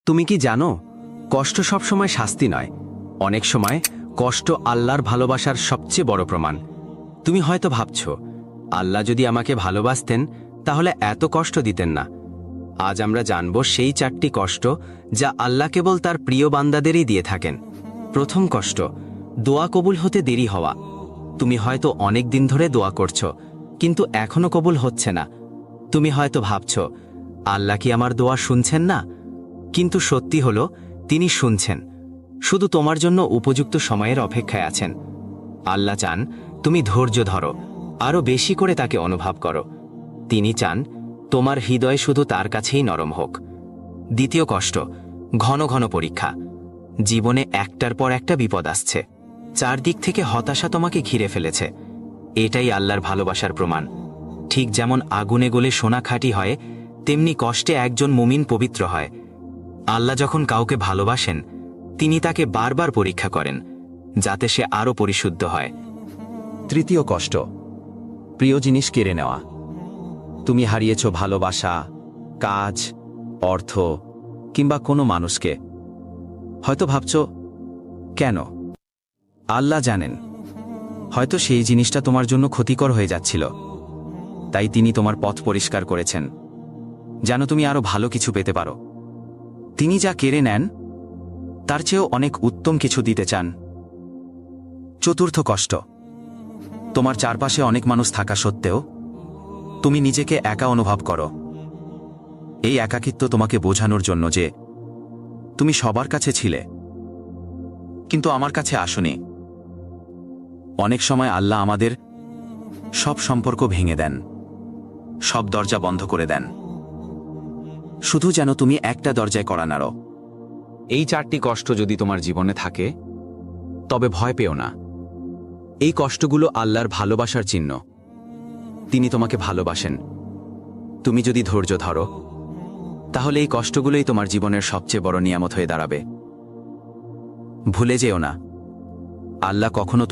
তুমি কি জানো, কষ্ট সবসময় শাস্তি নয়, অনেক সময় কষ্ট আল্লাহর ভালোবাসার সবচেয়ে বড় প্রমাণ। তুমি হয়তো ভাবছ, আল্লাহ যদি আমাকে ভালোবাসতেন তাহলে এত কষ্ট দিতেন না। আজ আমরা জানব সেই 4টি কষ্ট যা আল্লাহ কেবল তার প্রিয় বান্দাদেরই দিয়ে থাকেন। প্রথম কষ্ট, দোয়া কবুল হতে দেরি হওয়া। তুমি হয়তো অনেক দিন ধরে দোয়া করছো, কিন্তু এখনো কবুল হচ্ছে না। তুমি হয়তো ভাবছ, আল্লাহ কি আমার দোয়া শুনছেন না? কিন্তু সত্যি হলো, তিনি শুনছেন, শুধু তোমার জন্য উপযুক্ত সময়ের অপেক্ষায় আছেন। আল্লাহ চান তুমি ধৈর্য ধরো, আরও বেশি করে তাকে অনুভব করো। তিনি চান তোমার হৃদয় শুধু তার কাছেই নরম হোক। দ্বিতীয় কষ্ট, ঘন ঘন পরীক্ষা। জীবনে একটার পর একটা বিপদ আসছে, চারদিক থেকে হতাশা তোমাকে ঘিরে ফেলেছে। এটাই আল্লাহর ভালোবাসার প্রমাণ। ঠিক যেমন আগুনে গলে সোনা খাঁটি হয়, তেমনি কষ্টে একজন মুমিন পবিত্র হয়। আল্লাহ যখন কাউকে ভালোবাসেন, তিনি তাকে বারবার পরীক্ষা করেন, যাতে সে আরও পরিশুদ্ধ হয়। তৃতীয় কষ্ট, প্রিয় জিনিস কেড়ে নেওয়া। তুমি হারিয়েছ ভালোবাসা, কাজ, অর্থ কিংবা কোনো মানুষকে। হয়তো ভাবছ, কেন? আল্লাহ জানেন, হয়তো সেই জিনিসটা তোমার জন্য ক্ষতিকর হয়ে যাচ্ছিল, তাই তিনি তোমার পথ পরিষ্কার করেছেন, যেন তুমি আরও ভালো কিছু পেতে পারো। তিনি যা কেড়ে নেন, তার চেয়েও অনেক উত্তম কিছু দিতে চান। চতুর্থ কষ্ট, তোমার চারপাশে অনেক মানুষ থাকা সত্ত্বেও তুমি নিজেকে একা অনুভব করো। এই একাকিত্ব তোমাকে বোঝানোর জন্য যে তুমি সবার কাছে ছিলে, কিন্তু আমার কাছে আসোনি। অনেক সময় আল্লাহ আমাদের সব সম্পর্ক ভেঙে দেন, সব দরজা বন্ধ করে দেন, শুধু যেন তুমি একটা দরজায় কড়া নাড়ো। এই 4টি কষ্ট যদি তোমার জীবনে থাকে, তবে ভয় পেও না। এই কষ্টগুলো আল্লাহর ভালোবাসার চিহ্ন। তিনি তোমাকে ভালোবাসেন। তুমি যদি ধৈর্য ধরো, তাহলে এই কষ্টগুলোই তোমার জীবনের সবচেয়ে বড় নিয়ামত হয়ে দাঁড়াবে। ভুলে যেও না, আল্লাহ কখনো